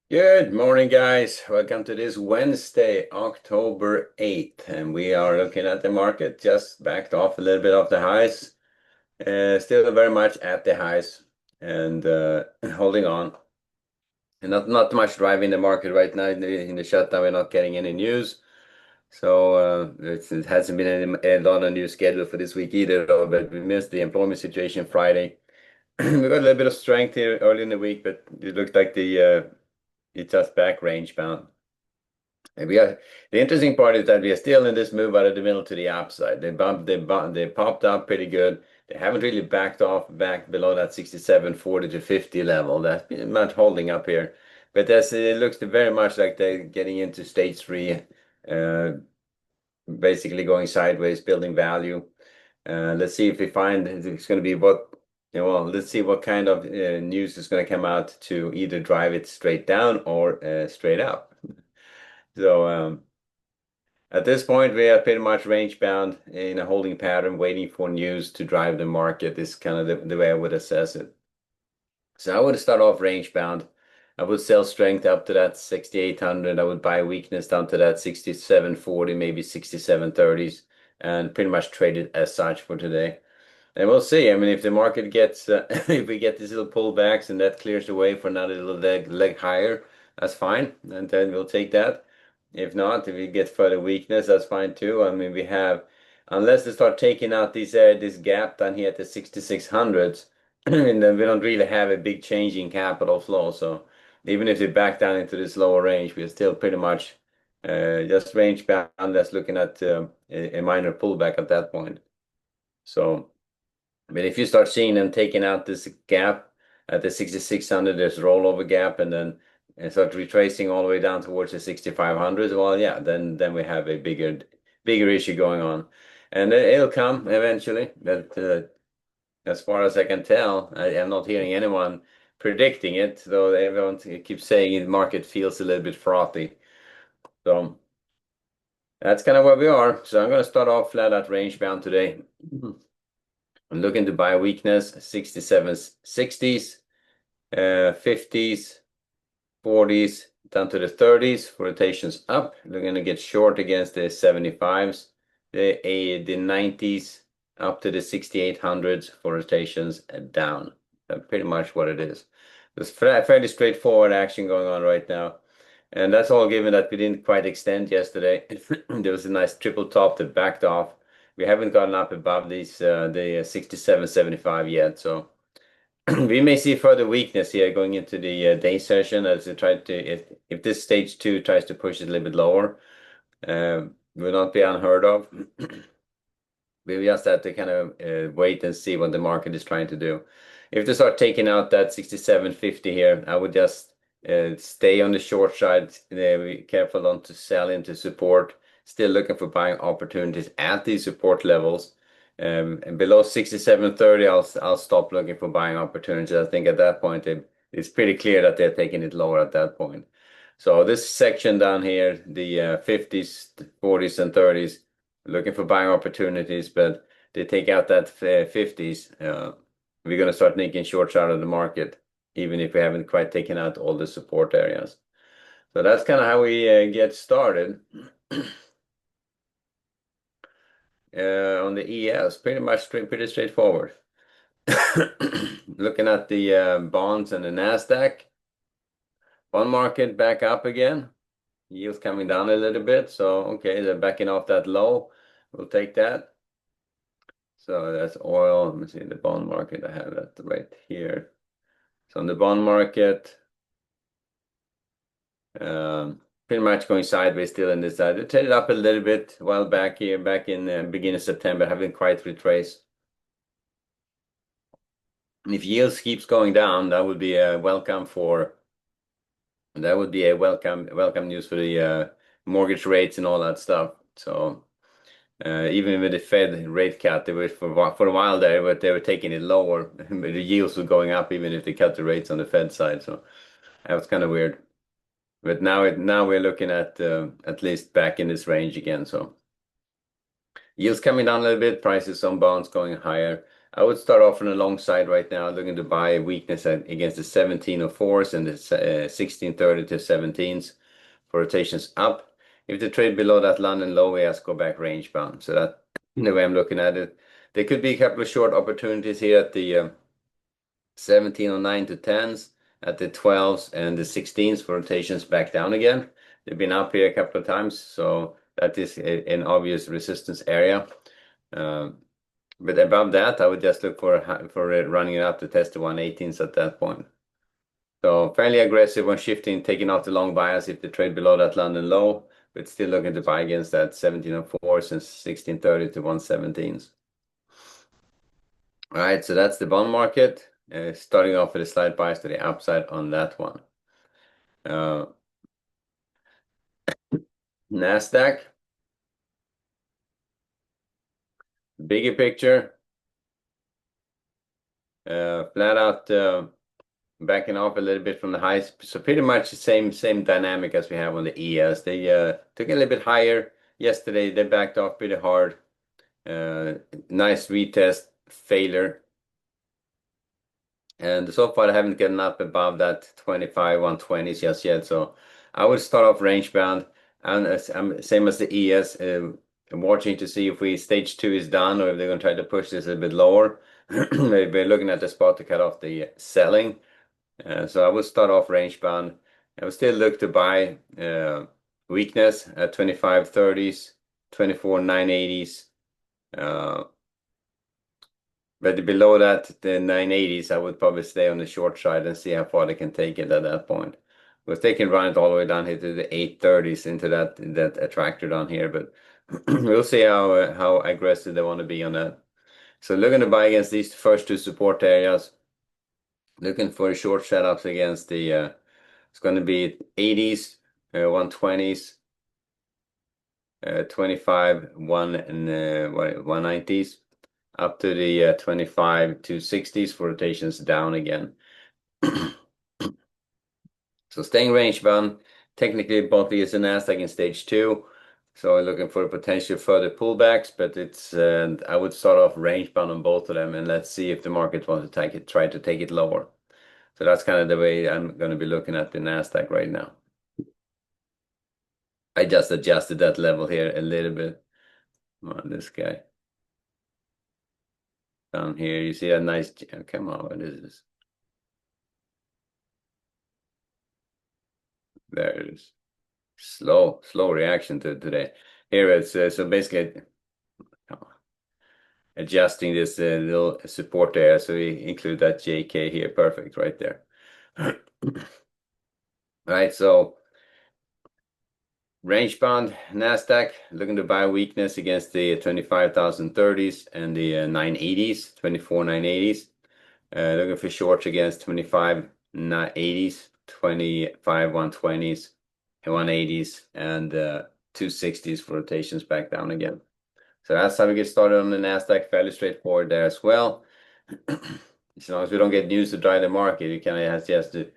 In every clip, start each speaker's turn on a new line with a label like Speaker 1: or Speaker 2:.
Speaker 1: Good morning, guys. Welcome to this Wednesday, October 8th. And we are looking at the market just backed off a little bit off the highs. Still very much at the highs and holding on. And not much driving the market right now in the shutdown. We're not getting any news. So it hasn't been a lot of news scheduled for this week either, though, but we missed the employment situation Friday. We got a little bit of strength here early in the week, but it looked like it's just back range bound. And the interesting part is that we are still in this move out of the middle to the upside. They popped up pretty good. They haven't really backed off back below that 67.40 to 50 level. That's been much holding up here. But it looks very much like they're getting into stage three, uh, basically going sideways, building value. Let's see if we find it's going to be let's see what kind of news is going to come out to either drive it straight down or straight up. So at this point, we are pretty much range bound in a holding pattern, waiting for news to drive the market. Is kind of the way I would assess it. So I would start off range bound. I would sell strength up to that 6,800. I would buy weakness down to that 67.40, maybe 67.30s, and pretty much trade it as such for today. And we'll see. I mean, if the market gets, if we get these little pullbacks and that clears the way for another little leg higher, that's fine. And then we'll take that. If not, if we get further weakness, that's fine too. I mean, unless they start taking out this gap down here at the 6600s, and then we don't really have a big change in capital flow. So even if they back down into this lower range, we're still pretty much just range bound. That's looking at a minor pullback at that point. So. But if you start seeing them taking out this gap at the 6600, there's rollover gap, and then start retracing all the way down towards the 6500s, well, yeah, then we have a bigger issue going on, and it'll come eventually. But as far as I can tell, I am not hearing anyone predicting it, though everyone keeps saying the market feels a little bit frothy. So that's kind of where we are. So I'm going to start off flat at range bound today. I'm looking to buy weakness, 6760s, 50s, 40s, down to the 30s for rotations up. We're going to get short against the 75s, the 90s, up to the 6800s for rotations down. That's pretty much what it is. There's fairly straightforward action going on right now. And that's all given that we didn't quite extend yesterday. There was a nice triple top that backed off. We haven't gotten up above the 67.75 yet, so we may see further weakness here going into the day session as they try to if this stage two tries to push it a little bit lower, will not be unheard of. We just have to kind of wait and see what the market is trying to do. If they start taking out that 67.50 here, I would just stay on the short side. Be careful not to sell into support. Still looking for buying opportunities at these support levels. And below 67.30, I'll stop looking for buying opportunities. I think at that point it's pretty clear that they're taking it lower at that point. So this section down here, the 50s, 40s, and 30s, looking for buying opportunities, but they take out that 50s. We're going to start making shorts out of the market, even if we haven't quite taken out all the support areas. So that's kind of how we get started. On the ES, pretty straightforward. Looking at the bonds and the NASDAQ, bond market back up again. Yields coming down a little bit. So, okay, they're backing off that low. We'll take that. So that's oil. Let me see the bond market. I have that right here. So on the bond market, pretty much going sideways still in this side. It traded up a little bit a while back here, back in the beginning of September, haven't quite retraced. And if yields keeps going down, that would be a welcome news for the mortgage rates and all that stuff. So even with the Fed rate cut, they were for a while there, but they were taking it lower. The yields were going up even if they cut the rates on the Fed side. So that was kind of weird. But now we're looking at least back in this range again. So yields coming down a little bit, prices on bonds going higher. I would start off on the long side right now, looking to buy weakness against the 1704s and the 1630 to 17s for rotations up. If they trade below that London low, we have to go back range bound. So that's the way I'm looking at it. There could be a couple of short opportunities here at the 1709 to 10s, at the 12s and the 16s for rotations back down again. They've been up here a couple of times, so that is an obvious resistance area. But above that, I would just look for it running it up to test the 118s at that point. So fairly aggressive on shifting, taking off the long bias if they trade below that London low, but still looking to buy against that 1704s and 1630 to 117s. All right, so that's the bond market. Starting off with a slight bias to the upside on that one. Nasdaq, bigger picture, flat out backing off a little bit from the highs. So pretty much the same dynamic as we have on the ES. They took a little bit higher yesterday. They backed off pretty hard. Nice retest failure. And so far, I haven't gotten up above that 25, 120s just yet. So I would start off range bound. And I'm same as the ES, watching to see if stage 2 is done or if they're going to try to push this a bit lower. Maybe looking at the spot to cut off the selling. So I would start off range bound. I would still look to buy weakness at 25.30s, 24.980s. But below that, the 980s, I would probably stay on the short side and see how far they can take it at that point. Because they can run it all the way down here to the 830s into that attractor down here. But we'll see how aggressive they want to be on that. So looking to buy against these first two support areas. Looking for short setups against the, it's going to be 80s, 120s, 25, 1 and 190s, up to the 25 to 60s for rotations down again. So staying range bound, technically both is a Nasdaq in stage 2. So looking for potential further pullbacks, but it's I would start off range bound on both of them, and let's see if the market wants to try to take it lower. So that's kind of the way I'm going to be looking at the Nasdaq right now. I just adjusted that level here a little bit. On this guy down here, you see a nice. Come on, what is this? There it is. Slow reaction to today. Here it's so basically adjusting this little support area. So we include that JK here. Perfect, right there. Right, so range bound Nasdaq looking to buy weakness against the 25,030s and the 980s, 24,980s. Looking for shorts against 25,980s, 25 120s, 180s, and 260s for rotations back down again. So that's how we get started on the Nasdaq. Fairly straightforward there as well. As long as we don't get news to drive the market, you kind of have just to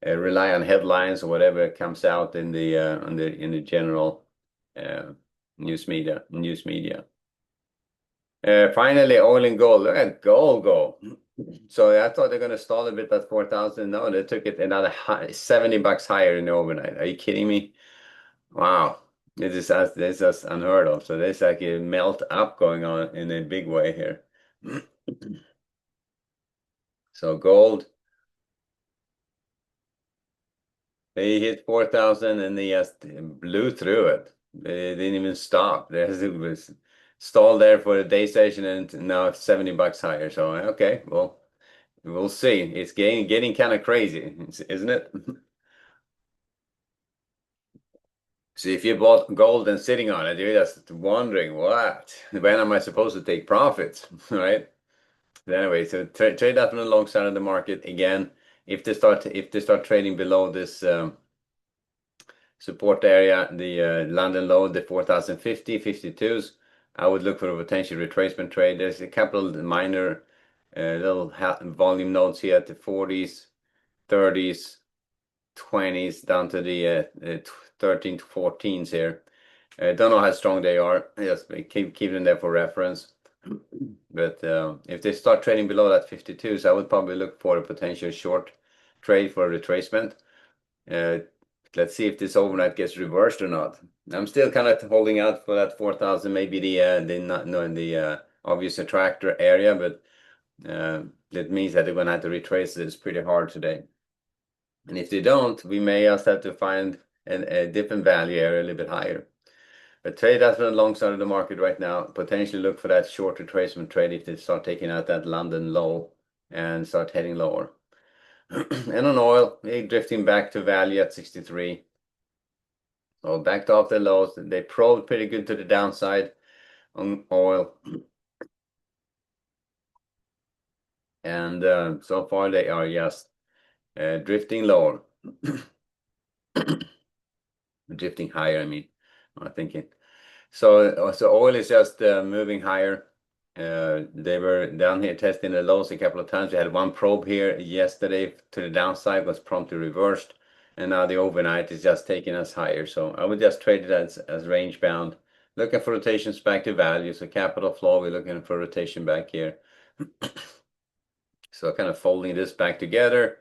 Speaker 1: rely on headlines or whatever comes out in the general news media. Finally, oil and gold. Look at gold go. So I thought they're going to stall a bit at 4,000. No, they took it another $70 higher in the overnight. Are you kidding me? Wow. This is unheard of. So there's like a melt up going on in a big way here. So gold, they hit 4,000 and they just blew through it. They didn't even stop. It was stalled there for a day session and now it's $70 higher. So okay, well, we'll see. It's getting kind of crazy, isn't it? So if you bought gold and sitting on it, you're just wondering when am I supposed to take profits, right? But anyway, so trade that on the long side of the market again. If they start trading below this support area, the London low, the 4,050, 52s, I would look for a potential retracement trade. There's a couple of minor little volume nodes here at the 40s, 30s, 20s down to the 13 to 14s here. Don't know how strong they are. Just keep them there for reference. But if they start trading below that 52, so I would probably look for a potential short trade for a retracement. Let's see if this overnight gets reversed or not. I'm still kind of holding out for that 4,000, maybe the not no in the obvious attractor area, but that means that they're going to have to retrace this pretty hard today. And if they don't, we may just have to find a different value area a little bit higher. But trade that's on the long side of the market right now. Potentially look for that short retracement trade if they start taking out that London low and start heading lower. And on oil, they're drifting back to value at 63. So backed off the lows. They probed pretty good to the downside on oil. And so far they are just drifting lower. Drifting higher, I mean. I'm thinking. So oil is just moving higher. They were down here testing the lows a couple of times. We had one probe here yesterday to the downside, was promptly reversed. And now the overnight is just taking us higher. So I would just trade it as range bound. Looking for rotations back to value. So capital flow, we're looking for rotation back here. So kind of folding this back together.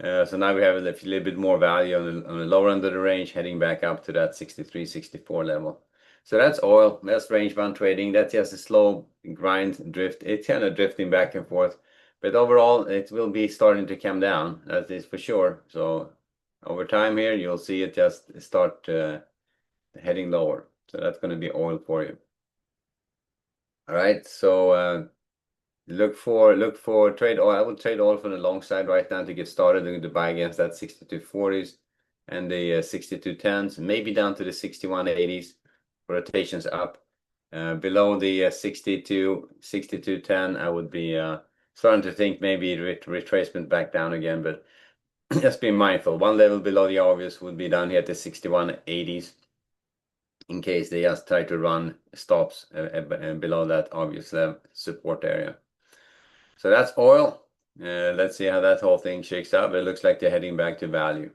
Speaker 1: So now we have a little bit more value on the lower end of the range, heading back up to that 63, 64 level. So that's oil. That's range bound trading. That's just a slow grind drift. It's kind of drifting back and forth. But overall, it will be starting to come down. That is for sure. So over time here, you'll see it just start heading lower. So that's going to be oil for you. All right. So look for trade oil. I would trade oil from the long side right now to get started. Looking to buy against that 62.40s and the 62.10s, maybe down to the 61.80s. Rotations up. Below the 62.10, I would be starting to think maybe retracement back down again, but just be mindful. One level below the obvious would be down here at the 61.80s in case they just try to run stops below that obvious support area. So that's oil. Let's see how that whole thing shakes out. But it looks like they're heading back to value.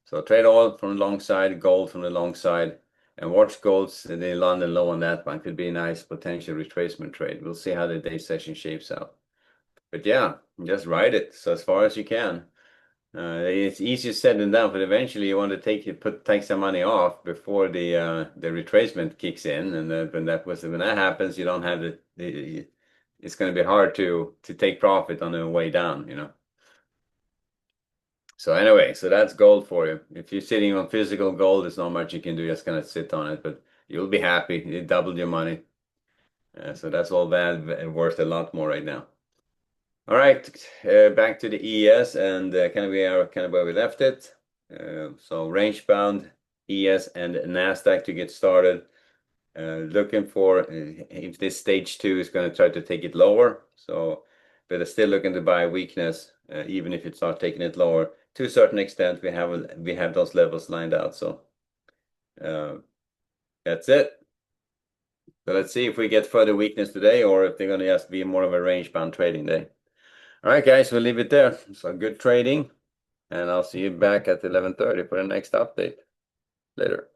Speaker 1: So trade oil from the long side, gold from the long side, and watch gold's the London low on that one. Could be a nice potential retracement trade. Take see how the day session shapes out. But yeah, just ride it so as far as you can. It's easier said than done, but eventually you want to take some money off before the retracement kicks in, and when that happens, you don't have it's going to be hard to take profit on the way down, you know. So anyway, so that's gold for you. If you're sitting on physical gold, there's not much you can do. Just kind of sit on it, but you'll be happy. You doubled your money. So that's all bad and worth a lot more right now. All right, back to the ES and we are kind of where we left it. So range bound ES and NASDAQ to get started. Looking for if this stage 2 is going to try to take it lower. So, but it's still looking to buy weakness, even if it's not taking it lower. To a certain extent, we have those levels lined out. So that's it. So let's see if we get further weakness today, or if they're going to just be more of a range bound trading day. All right, guys, we'll leave it there. So good trading, and I'll see you back at 11:30 for the next update. Later.